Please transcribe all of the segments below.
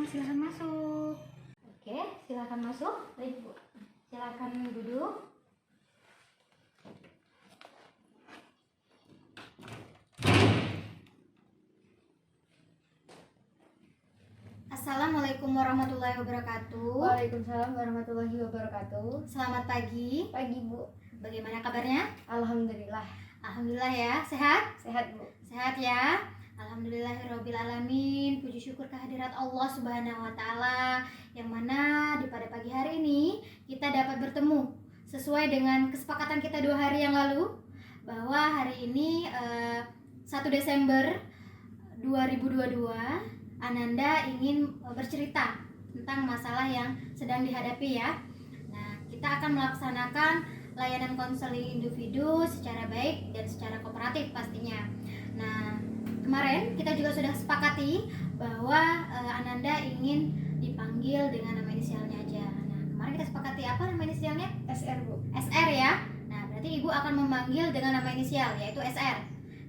silakan masuk. Oke, silakan masuk. Baik, Bu. Silakan duduk. Assalamualaikum warahmatullahi wabarakatuh. Waalaikumsalam warahmatullahi wabarakatuh. Selamat pagi. Pagi, Bu. Bagaimana kabarnya? Alhamdulillah. Alhamdulillah ya. Sehat? Sehat, Bu. Sehat ya. Alhamdulillahirrabbilalamin. Puji syukur kehadirat Allah Subhanahu wa Ta'ala, yang mana pada pagi hari ini kita dapat bertemu sesuai dengan kesepakatan kita 2 hari yang lalu, bahwa hari ini 1 Desember 2022 Ananda ingin bercerita tentang masalah yang sedang dihadapi ya. Nah, kita akan melaksanakan layanan konseling individu secara baik dan secara kooperatif pastinya. Nah, kemarin kita juga sudah sepakati bahwa Ananda ingin dipanggil dengan nama inisialnya aja. Nah, kemarin kita sepakati apa nama inisialnya? SR, Bu. SR ya. Nah, berarti Ibu akan memanggil dengan nama inisial, yaitu SR.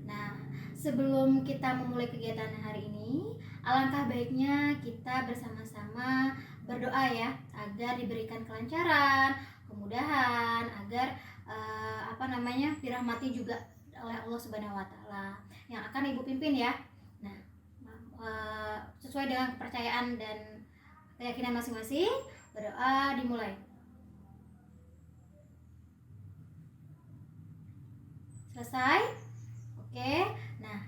Nah, sebelum kita memulai kegiatan hari ini, alangkah baiknya kita bersama-sama berdoa ya, agar diberikan kelancaran, kemudahan, agar dirahmati juga oleh Allah Subhanahu wa Ta'ala yang akan Ibu pimpin ya. Nah, sesuai dengan kepercayaan dan keyakinan masing-masing, berdoa dimulai. Selesai? Oke. Nah,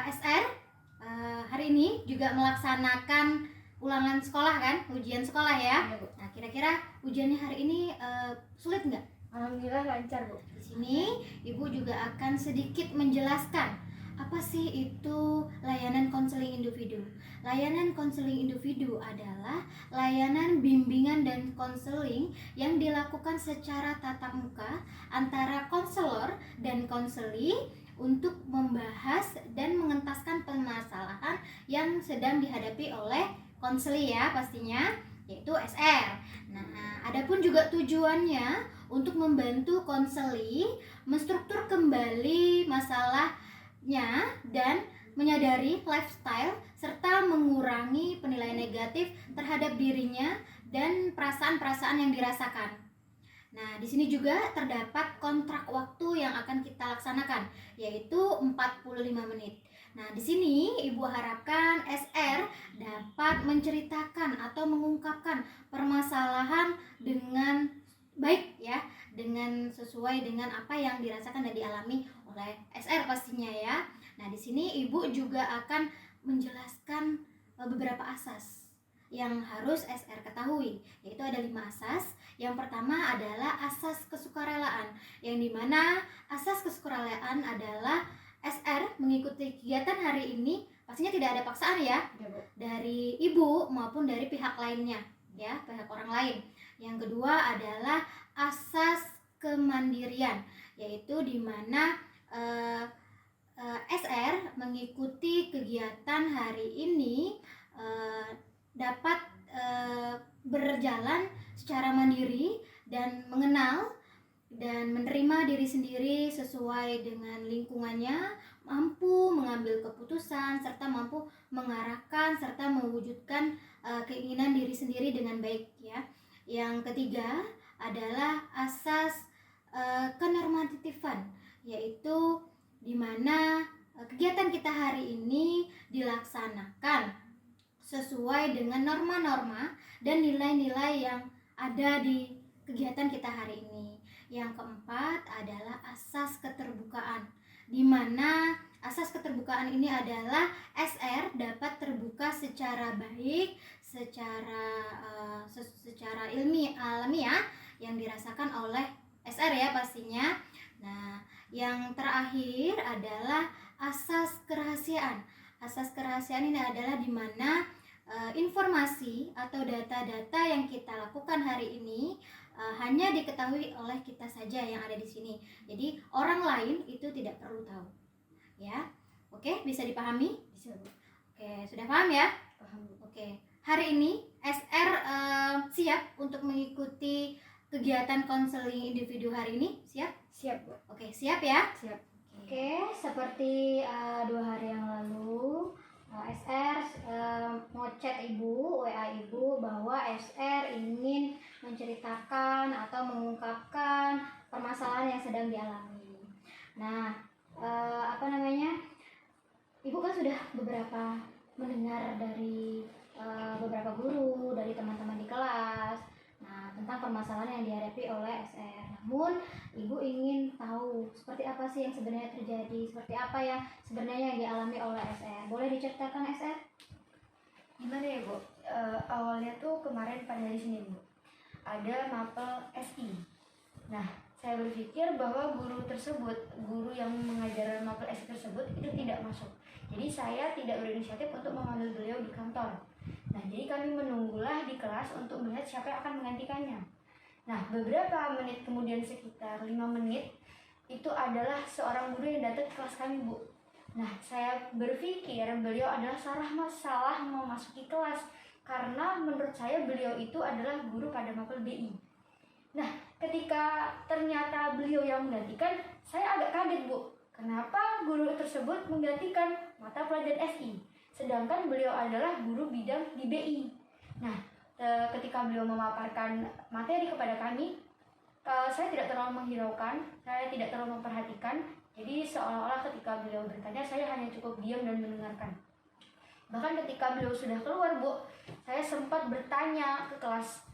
SR hari ini juga melaksanakan ulangan sekolah kan, ujian sekolah ya. Nah, kira-kira ujiannya hari ini sulit nggak? Alhamdulillah lancar, Bu. Di sini Ibu juga akan sedikit menjelaskan apa sih itu layanan konseling individu. Layanan konseling individu adalah layanan bimbingan dan konseling yang dilakukan secara tatap muka antara konselor dan konseli untuk membahas dan mengentaskan permasalahan yang sedang dihadapi oleh konseli ya pastinya, yaitu SR. Nah, adapun juga tujuannya untuk membantu konseli menstruktur kembali masalahnya dan menyadari lifestyle serta mengurangi penilaian negatif terhadap dirinya dan perasaan-perasaan yang dirasakan. Nah, di sini juga terdapat kontrak waktu yang akan kita laksanakan, yaitu 45 menit. Nah, di sini Ibu harapkan SR dapat menceritakan atau mengungkapkan permasalahan dengan baik ya, dengan sesuai dengan apa yang dirasakan dan dialami oleh SR pastinya ya. Nah, di sini Ibu juga akan menjelaskan beberapa asas yang harus SR ketahui, yaitu ada 5 asas. Yang pertama adalah asas kesukarelaan, yang dimana asas kesukarelaan adalah SR mengikuti kegiatan hari ini pastinya tidak ada paksaan ya, dari Ibu maupun dari pihak lainnya ya, pihak orang lain. Yang kedua adalah asas kemandirian, yaitu dimana SR mengikuti kegiatan hari ini dapat berjalan secara mandiri dan mengenal dan menerima diri sendiri sesuai dengan lingkungannya, mampu mengambil keputusan serta mampu mengarahkan serta mewujudkan keinginan diri sendiri dengan baik ya. Yang ketiga adalah asas kenormatifan, yaitu di mana kegiatan kita hari ini dilaksanakan sesuai dengan norma-norma dan nilai-nilai yang ada di kegiatan kita hari ini. Yang keempat adalah asas keterbukaan, di mana asas keterbukaan ini adalah SR dapat terbuka secara baik, secara alamiah yang dirasakan oleh SR ya pastinya. Nah, yang terakhir adalah asas kerahasiaan. Asas kerahasiaan ini adalah di mana informasi atau data-data yang kita lakukan hari ini hanya diketahui oleh kita saja yang ada di sini. Jadi orang lain itu tidak perlu tahu. Ya. Oke, bisa dipahami? Bisa, Bu. Oke, sudah paham ya? Paham, Bu. Oke. Hari ini SR siap untuk mengikuti kegiatan konseling individu hari ini? Siap? Siap, Bu. Oke, siap ya? Siap. Oke, seperti 2 hari yang lalu SR mau chat ibu, WA ibu bahwa SR ingin menceritakan atau mengungkapkan permasalahan yang sedang dialami. Nah, apa namanya? Ibu kan sudah beberapa mendengar dari beberapa guru, dari teman-teman di kelas, nah tentang permasalahan yang dihadapi oleh SR. Namun ibu ingin tahu seperti apa sih yang sebenarnya terjadi, seperti apa yang sebenarnya yang dialami oleh SR. Boleh diceritakan SR? Gimana ya Bu? Awalnya tuh kemarin pada hari Senin Bu, ada mapel SI. Nah, saya berpikir bahwa guru yang mengajar mapel SI tersebut itu tidak masuk. Jadi saya tidak berinisiatif untuk memanggil beliau di kantor. Nah, jadi kami menunggulah di kelas untuk melihat siapa yang akan menggantikannya. Nah, beberapa menit kemudian, sekitar 5 menit, itu adalah seorang guru yang datang ke kelas kami, Bu. Nah, saya berpikir beliau adalah salah memasuki kelas, karena menurut saya beliau itu adalah guru pada mapel BI. Nah, ketika ternyata beliau yang menggantikan, saya agak kaget, Bu. Kenapa guru tersebut menggantikan mata pelajaran SI, sedangkan beliau adalah guru bidang di BI. Nah, ketika beliau memaparkan materi kepada kami, saya tidak terlalu menghiraukan, saya tidak terlalu memperhatikan. Jadi seolah-olah ketika beliau bertanya, saya hanya cukup diam dan mendengarkan. Bahkan ketika beliau sudah keluar, Bu, saya sempat bertanya ke kelas.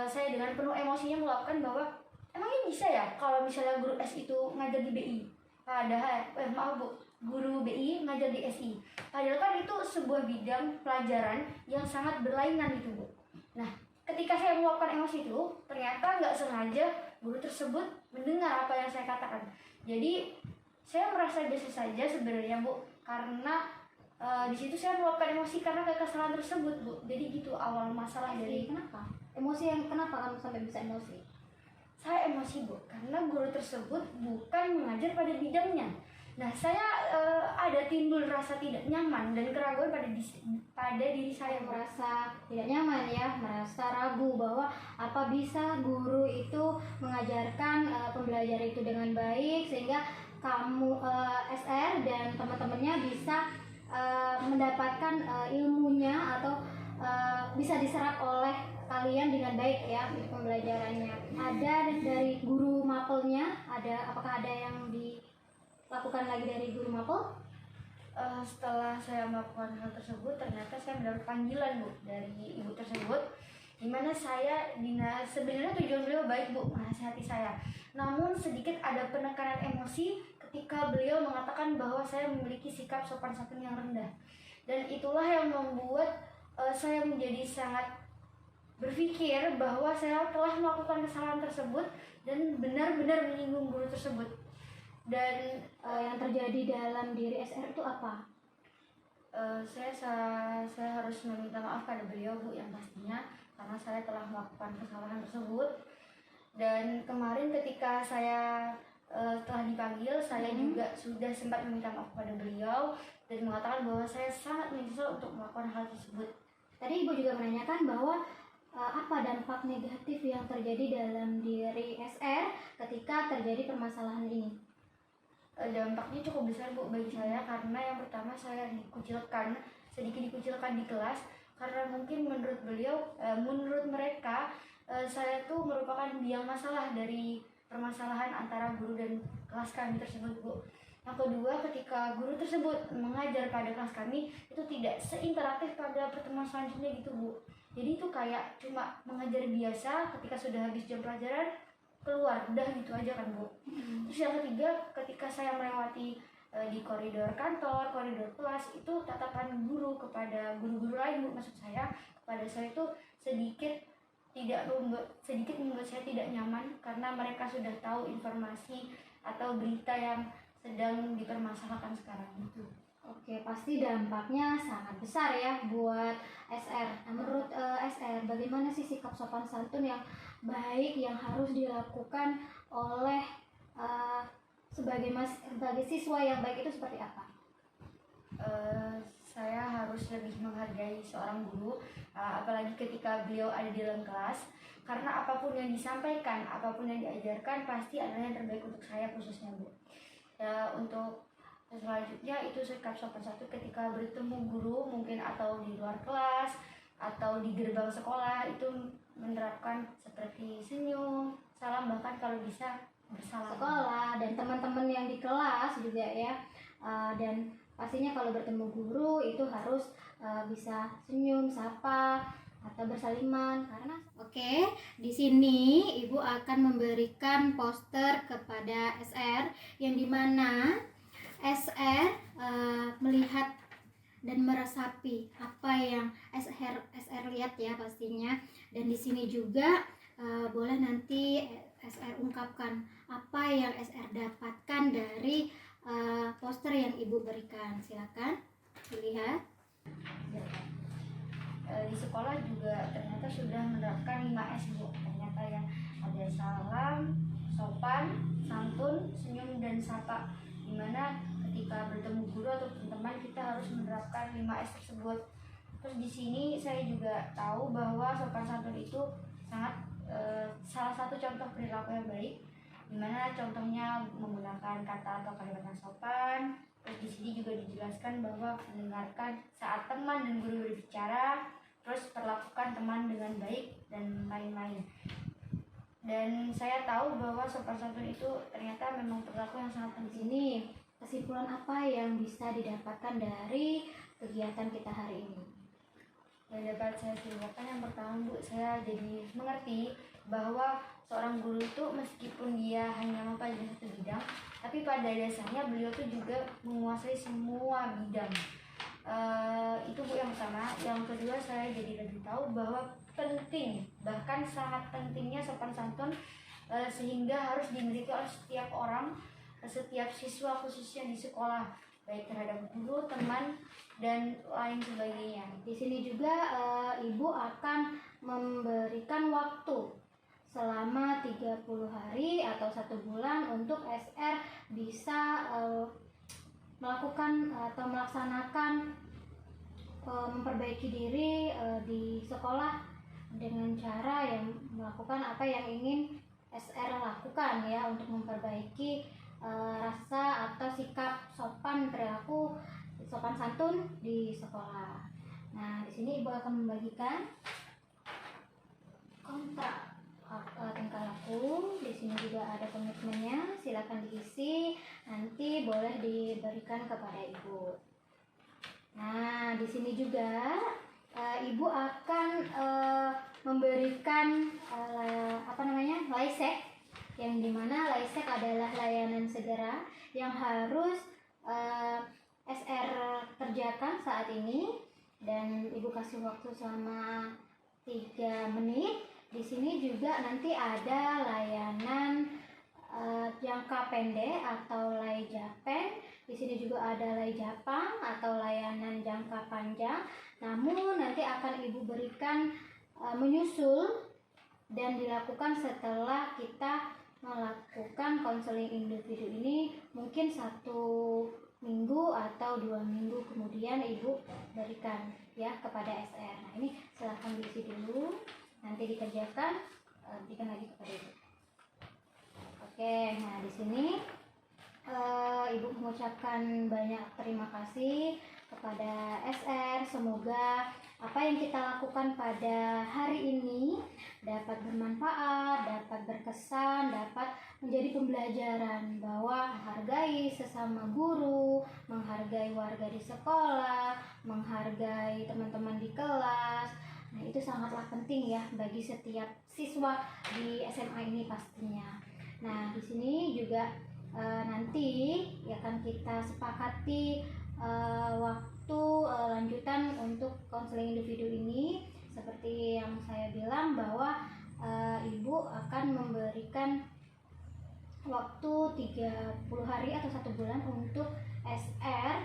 Saya dengan penuh emosinya melakukan bahwa emangnya bisa ya kalau misalnya guru S itu ngajar di BI, padahal maaf Bu, guru BI ngajar di SI, padahal kan itu sebuah bidang pelajaran yang sangat berlainan gitu Bu. Nah, ketika saya meluapkan emosi itu, ternyata nggak sengaja guru tersebut mendengar apa yang saya katakan. Jadi saya merasa biasa saja sebenarnya Bu, karena di situ saya meluapkan emosi karena kekesalan tersebut Bu. Jadi gitu awal masalah dari. Kenapa? Emosi yang kenapa kamu sampai bisa emosi? Saya emosi Bu, karena guru tersebut bukan mengajar pada bidangnya. Nah, saya ada timbul rasa tidak nyaman dan keraguan pada diri saya. Merasa tidak nyaman ya, merasa ragu bahwa apa bisa guru itu mengajarkan pembelajaran itu dengan baik sehingga kamu SR dan teman-temannya bisa mendapatkan ilmunya atau bisa diserap oleh kalian dengan baik ya pembelajarannya. Ada dari guru mapelnya, apakah ada yang dilakukan lagi dari guru mapel? Setelah saya melakukan hal tersebut, ternyata saya mendapat panggilan Bu dari ibu tersebut, di mana saya sebenarnya tujuan beliau baik Bu, menasihati saya. Namun sedikit ada penekanan emosi ketika beliau mengatakan bahwa saya memiliki sikap sopan santun yang rendah. Dan itulah yang membuat saya menjadi sangat berpikir bahwa saya telah melakukan kesalahan tersebut dan benar-benar menyinggung guru tersebut. Dan yang terjadi dalam diri SR itu apa? Saya harus meminta maaf pada beliau Bu, yang pastinya karena saya telah melakukan kesalahan tersebut. Dan kemarin ketika saya telah dipanggil, saya juga sudah sempat meminta maaf pada beliau dan mengatakan bahwa saya sangat menyesal untuk melakukan hal tersebut. Tadi Ibu juga menanyakan bahwa apa dampak negatif yang terjadi dalam diri SR ketika terjadi permasalahan ini? Dampaknya cukup besar Bu bagi saya, karena yang pertama saya sedikit dikucilkan di kelas, karena mungkin menurut mereka saya tuh merupakan biang masalah dari permasalahan antara guru dan kelas kami tersebut Bu. Yang kedua, ketika guru tersebut mengajar pada kelas kami, itu tidak seinteraktif pada pertemuan selanjutnya gitu Bu. Jadi itu kayak cuma mengajar biasa, ketika sudah habis jam pelajaran keluar, udah gitu aja kan Bu. Terus yang ketiga, ketika saya melewati di koridor kantor, koridor kelas, itu tatapan guru kepada guru-guru lain Bu, maksud saya kepada saya itu sedikit membuat saya tidak nyaman, karena mereka sudah tahu informasi atau berita yang sedang dipermasalahkan sekarang itu. Oke, pasti dampaknya sangat besar ya buat SR. Nah, menurut SR, bagaimana sih sikap sopan santun yang baik yang harus dilakukan oleh sebagai siswa yang baik itu seperti apa? Saya harus lebih menghargai seorang guru, apalagi ketika beliau ada di dalam kelas, karena apapun yang disampaikan, apapun yang diajarkan pasti adalah yang terbaik untuk saya khususnya Bu. Untuk Selanjutnya itu sikap sopan santun ketika bertemu guru mungkin atau di luar kelas atau di gerbang sekolah, itu menerapkan seperti senyum, salam, bahkan kalau bisa bersalam. Sekolah dan teman-teman yang di kelas juga ya. Dan pastinya kalau bertemu guru itu harus bisa senyum, sapa atau bersaliman karena di sini Ibu akan memberikan poster kepada SR yang dimana SR melihat dan meresapi apa yang SR lihat ya pastinya, dan di sini juga boleh nanti SR ungkapkan apa yang SR dapatkan dari poster yang Ibu berikan. Silakan dilihat. Di sekolah juga ternyata sudah menerapkan 5S Bu, ternyata ya, ada salam, sopan, santun, senyum, dan sapa, dimana ketika bertemu guru atau teman kita harus menerapkan 5S tersebut. Terus di sini saya juga tahu bahwa sopan santun itu sangat salah satu contoh perilaku yang baik, dimana contohnya menggunakan kata atau kalimat yang sopan. Terus di sini juga dijelaskan bahwa mendengarkan saat teman dan guru berbicara, terus perlakukan teman dengan baik, dan lain-lain. Dan saya tahu bahwa sopan santun itu ternyata memang perilaku yang sangat penting. Ini kesimpulan apa yang bisa didapatkan dari kegiatan kita hari ini? Yang dapat saya simpulkan, yang pertama Bu, saya jadi mengerti bahwa seorang guru itu meskipun dia hanya mempelajari satu bidang, tapi pada dasarnya beliau tuh juga menguasai semua bidang. Itu Bu yang pertama. Yang kedua, saya jadi lebih tahu bahwa penting, bahkan sangat pentingnya sopan santun, sehingga harus dimiliki oleh setiap orang, setiap siswa khususnya di sekolah, baik terhadap guru, teman, dan lain sebagainya. Di sini juga Ibu akan memberikan waktu selama 30 hari atau 1 bulan untuk SR bisa melakukan atau melaksanakan memperbaiki diri di sekolah dengan cara yang melakukan apa yang ingin SR lakukan ya, untuk memperbaiki rasa atau sikap sopan perilaku sopan santun di sekolah. Nah, di sini Ibu akan membagikan kontrak tingkah laku. Di sini juga ada komitmennya, silakan diisi, nanti boleh diberikan kepada Ibu. Nah, di sini juga Ibu akan memberikan laisek, yang dimana laisek adalah layanan segera yang harus SR kerjakan saat ini, dan Ibu kasih waktu selama 3 menit. Di sini juga nanti ada layanan jangka pendek atau lay Japan. Di sini juga ada lay Jepang atau layanan jangka panjang. Namun nanti akan Ibu berikan menyusul dan dilakukan setelah kita melakukan konseling individu ini mungkin 1 minggu atau 2 minggu kemudian Ibu berikan ya kepada SR. Nah, ini silahkan diisi dulu, nanti dikerjakan, berikan lagi kepada Ibu. Oke, nah di sini Ibu mengucapkan banyak terima kasih kepada SR. Semoga apa yang kita lakukan pada hari ini dapat bermanfaat, dapat berkesan, dapat menjadi pembelajaran bahwa menghargai sesama guru, menghargai warga di sekolah, menghargai teman-teman di kelas. Nah, itu sangatlah penting ya bagi setiap siswa di SMA ini pastinya. Nah, di sini juga nanti ya kan kita sepakati waktu lanjutan untuk konseling individu ini. Seperti yang saya bilang bahwa Ibu akan memberikan waktu 30 hari atau 1 bulan untuk SR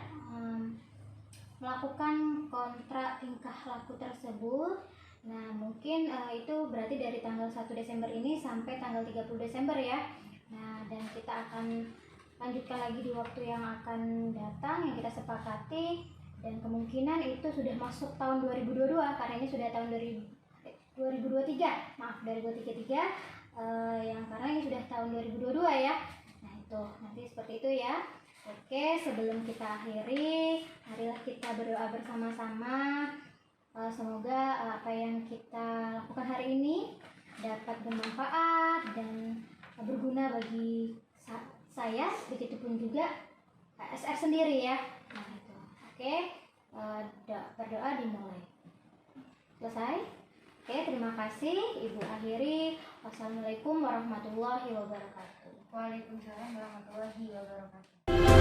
melakukan kontrak tingkah laku tersebut. Nah, mungkin itu berarti dari tanggal 1 Desember ini sampai tanggal 30 Desember ya. Nah, dan kita akan lanjutkan lagi di waktu yang akan datang yang kita sepakati, dan kemungkinan itu sudah masuk tahun 2022 karena ini sudah tahun 2023. Maaf, 2023 yang karena ini sudah tahun 2022 ya. Nah, itu nanti seperti itu ya. Oke, sebelum kita akhiri, marilah kita berdoa bersama-sama. Semoga apa yang kita lakukan hari ini dapat bermanfaat dan berguna bagi saya, begitupun juga KSR sendiri ya. Nah itu, oke, berdoa dimulai. Selesai? Oke, terima kasih. Ibu akhiri. Wassalamualaikum warahmatullahi wabarakatuh. Waalaikumsalam warahmatullahi wabarakatuh.